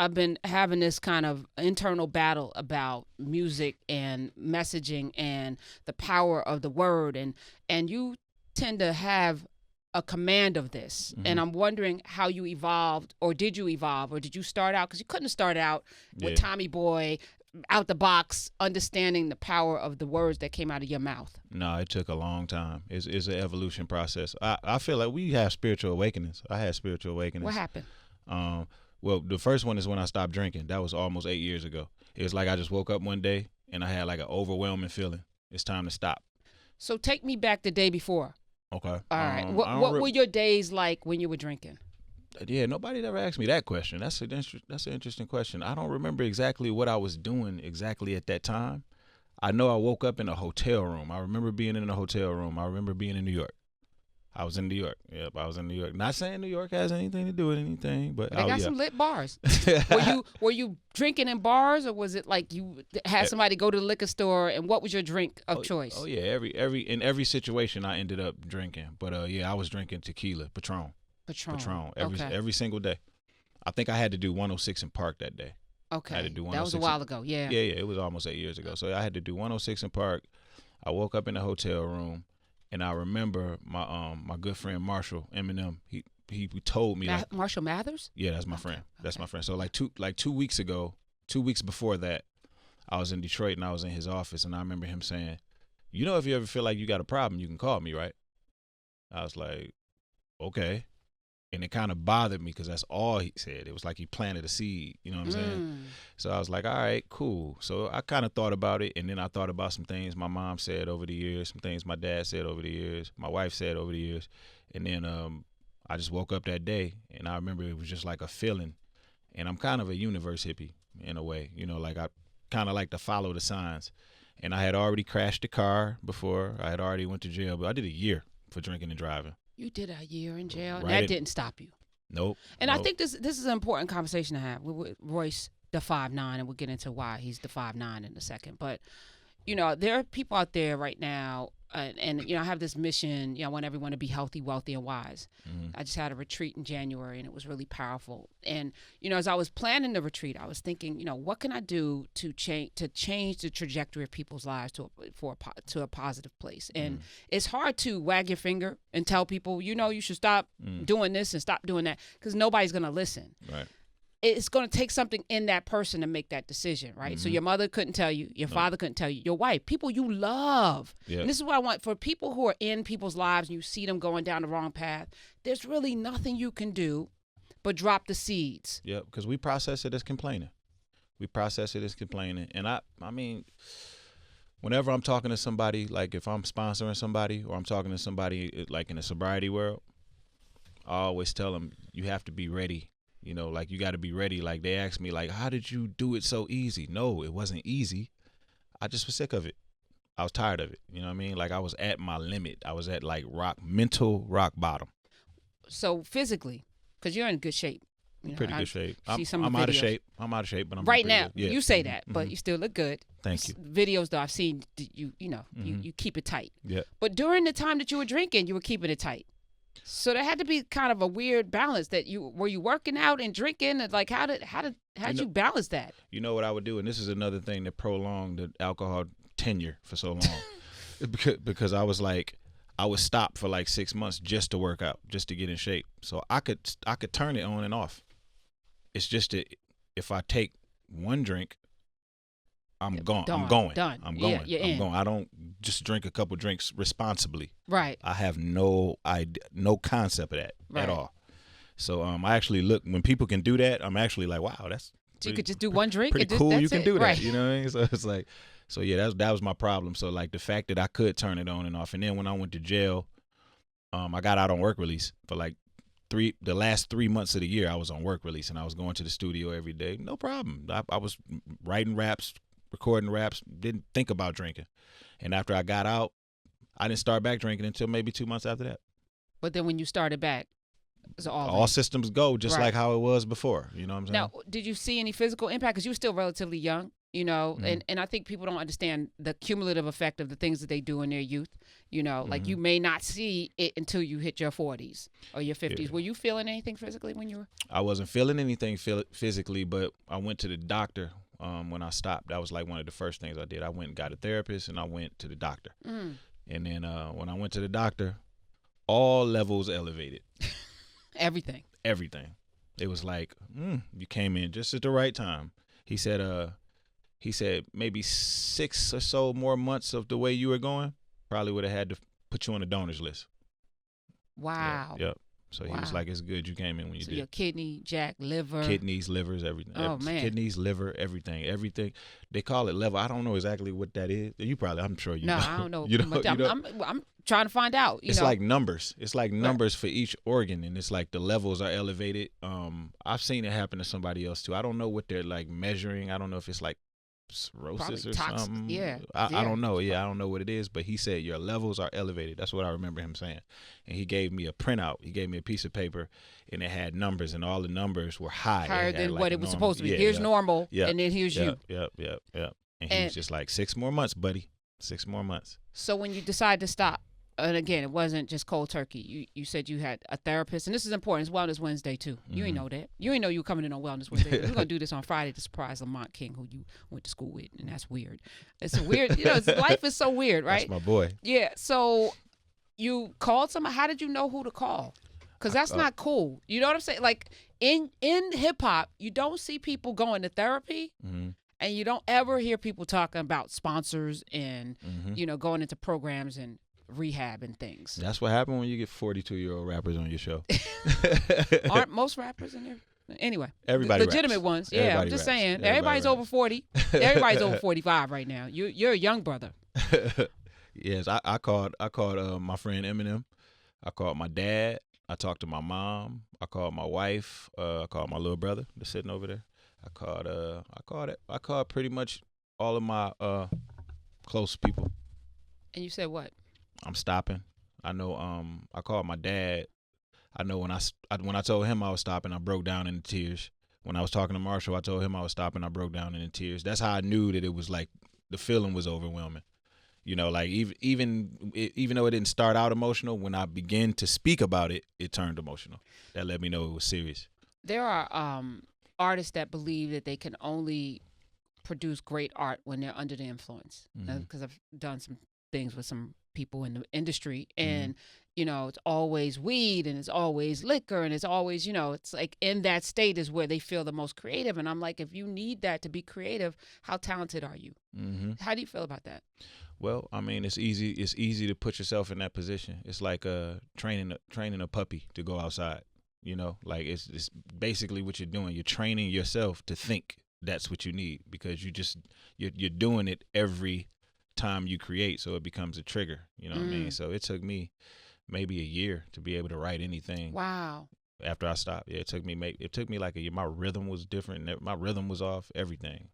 I've been having this kind of internal battle about music and messaging and the power of the word, and you tend to have a command of this, and I'm wondering how you evolved, or did you evolve, or did you start out, because you couldn't start out with Tommy Boy out the box, understanding the power of the words that came out of your mouth. No, it took a long time. It's an evolution process. I feel like we have spiritual awakenings. I had spiritual awakenings. What happened? Well, the first one is when I stopped drinking. That was almost 8 years ago. It was like I just woke up one day and I had like an overwhelming feeling. It's time to stop. So take me back the day before. Okay. All right. What were your days like when you were drinking? Yeah, nobody ever asked me that question. That's an interesting question. I don't remember exactly what I was doing exactly at that time. I know I woke up in a hotel room. I remember being in a hotel room. I remember being in New York. I was in New York. Yep, I was in New York. Not saying New York has anything to do with anything, but they got some lit bars. Were you drinking in bars, or was it like you had somebody go to the liquor store, and what was your drink of choice? Oh yeah, in every situation I ended up drinking. But I was drinking tequila, Patron every single day. I think I had to do 106 in Park that day. Okay, I had to do 106 that was a while ago. Yeah. Yeah, it was almost 8 years ago. So I had to do 106 in Park. I woke up in the hotel room. And I remember my good friend Marshall Eminem. He told me Marshall Mathers. Yeah, that's my friend. That's my friend. So like 2 weeks ago, 2 weeks before that, I was in Detroit and I was in his office, and I remember him saying, "You know, if you ever feel like you got a problem, you can call me, right?" I was like, "Okay," and it kind of bothered me because that's all he said. It was like he planted a seed. You know what I'm saying? So I was like, all right, cool. So I kind of thought about it, and then I thought about some things my mom said over the years, some things my dad said over the years, my wife said over the years, and then I just woke up that day, and I remember it was just like a feeling. And I'm kind of a universe hippie in a way, you know, like I kind of like to follow the signs. And I had already crashed the car before. I had already went to jail, but I did a year for drinking and driving. You did a year in jail, Right. and that didn't stop you. Nope. And I think this is an important conversation to have with Royce, the 5'9", and we'll get into why he's the 5'9" in a second. But, you know, there are people out there right now, and you know, I have this mission. You know, I want everyone to be healthy, wealthy, and wise. I just had a retreat in January, and it was really powerful. And you know, as I was planning the retreat, I was thinking, you know, what can I do to change the trajectory of people's lives to a positive place? And it's hard to wag your finger and tell people, you know, you should stop doing this and stop doing that, because nobody's gonna listen. Right. It's going to take something in that person to make that decision, right? So your mother couldn't tell you, your father couldn't tell you, your wife, people you love. Yeah. And this is what I want for people who are in people's lives and you see them going down the wrong path. There's really nothing you can do but drop the seeds. Yeah, because we process it as complaining. And I mean, whenever I'm talking to somebody, like if I'm sponsoring somebody or I'm talking to somebody like in the sobriety world, I always tell them you have to be ready. You know, like you got to be ready. Like they asked me, like, how did you do it so easy? No, it wasn't easy. I just was sick of it. I was tired of it. You know what I mean? Like I was at my limit. I was at like mental rock bottom. So physically, because you're in good shape. You know, pretty good shape. I'm out of shape. I'm out of shape, but I'm right now. Yeah. You say that, but you still look good. Thank you. Videos though I've seen, you keep it tight. Yeah. But during the time that you were drinking, you were keeping it tight. So there had to be kind of a weird balance that were you working out and drinking, and like how did you balance that? You know what I would do, and this is another thing that prolonged the alcohol tenure for so long, because I was like, I would stop for like 6 months just to work out, just to get in shape, so I could turn it on and off. It's just that if I take one drink, I'm going. Done. I'm going. Done. I'm going. Yeah, I'm going. I don't just drink a couple drinks responsibly. Right. I have no concept of that at all. So I actually look, when people can do that, I'm actually like, wow, that's so you could just do one drink. Pretty cool. You can do that. Right. You know what I mean? So it's like, so yeah, that was my problem. So like the fact that I could turn it on and off, and then when I went to jail, I got out on work release for like the last 3 months of the year. I was on work release and I was going to the studio every day. No problem. I was writing raps, recording raps, didn't think about drinking. And after I got out, I didn't start back drinking until maybe 2 months after that. But then when you started back, it was all systems go, just like how it was before. You know what I'm saying? Now, did you see any physical impact? Because you were still relatively young. You know, and I think people don't understand the cumulative effect of the things that they do in their youth. You know, like you may not see it until you hit your 40s or your 50s. Yeah. Were you feeling anything physically when you were? I wasn't feeling anything physically, but I went to the doctor when I stopped. That was like one of the first things I did. I went and got a therapist, and I went to the doctor. And then when I went to the doctor, all levels elevated. Everything. Everything. It was like, you came in just at the right time. He said maybe 6 or so more months of the way you were going, probably would have had to put you on the donors list. Wow. Yep. So he was like, it's good you came in when you did. Your kidney, jack, liver. Kidneys, livers, everything. Oh, man. Kidneys, liver, everything. They call it level. I don't know exactly what that is. I'm sure you know. No, I don't know. You know, I'm trying to find out. It's like numbers. It's like numbers for each organ, and it's like the levels are elevated. I've seen it happen to somebody else too. I don't know what they're like measuring. I don't know if it's like cirrhosis or something. Yeah. I don't know. Yeah, I don't know what it is, but he said your levels are elevated. That's what I remember him saying. And he gave me a printout. He gave me a piece of paper, and it had numbers, and all the numbers were higher than like what it was supposed to be. Here's normal, and then here's you. Yep. And he was just like, 6 more months, buddy. 6 more months. So when you decide to stop, and again, it wasn't just cold turkey. You said you had a therapist, and this is important. It's Wellness Wednesday too. You ain't know that. You ain't know you were coming in on Wellness Wednesday. We're gonna do this on Friday to surprise Lamont King, who you went to school with, and that's weird. It's a weird. Life is so weird, right? That's my boy. Yeah. So you called somebody. How did you know who to call? Because that's not cool. You know what I'm saying? Like in hip hop, you don't see people going to therapy. And you don't ever hear people talking about sponsors and going into programs and rehab and things. That's what happened when you get 42-year-old rappers on your show. Aren't most rappers in there? Anyway, everybody legitimate raps. ones. Yeah, Everybody I'm just raps. saying. Everybody's over 40. Everybody's over 45 right now. You're a young brother. Yes, I called my friend Eminem. I called my dad. I talked to my mom. I called my wife. I called my little brother that's sitting over there. I called pretty much all of my close people. And you said what? I'm stopping. I know. I called my dad. I know when I told him I was stopping, I broke down in tears. When I was talking to Marshall, I told him I was stopping. I broke down in tears. That's how I knew that it was like the feeling was overwhelming. Like even though it didn't start out emotional, when I began to speak about it, it turned emotional. That let me know it was serious. There are artists that believe that they can only produce great art when they're under the influence. Because I've done some things with some people in the industry, and it's always weed and it's always liquor and it's always, it's like in that state is where they feel the most creative. And I'm like, if you need that to be creative, how talented are you? How do you feel about that? Well, I mean, it's easy to put yourself in that position. It's like training a puppy to go outside. Like it's basically what you're doing. You're training yourself to think that's what you need, because you're doing it every time you create, so it becomes a trigger. You know what I mean? So it took me maybe a year to be able to write anything. Wow. After I stopped, it took me like a year. My rhythm was different. My rhythm was off. Everything.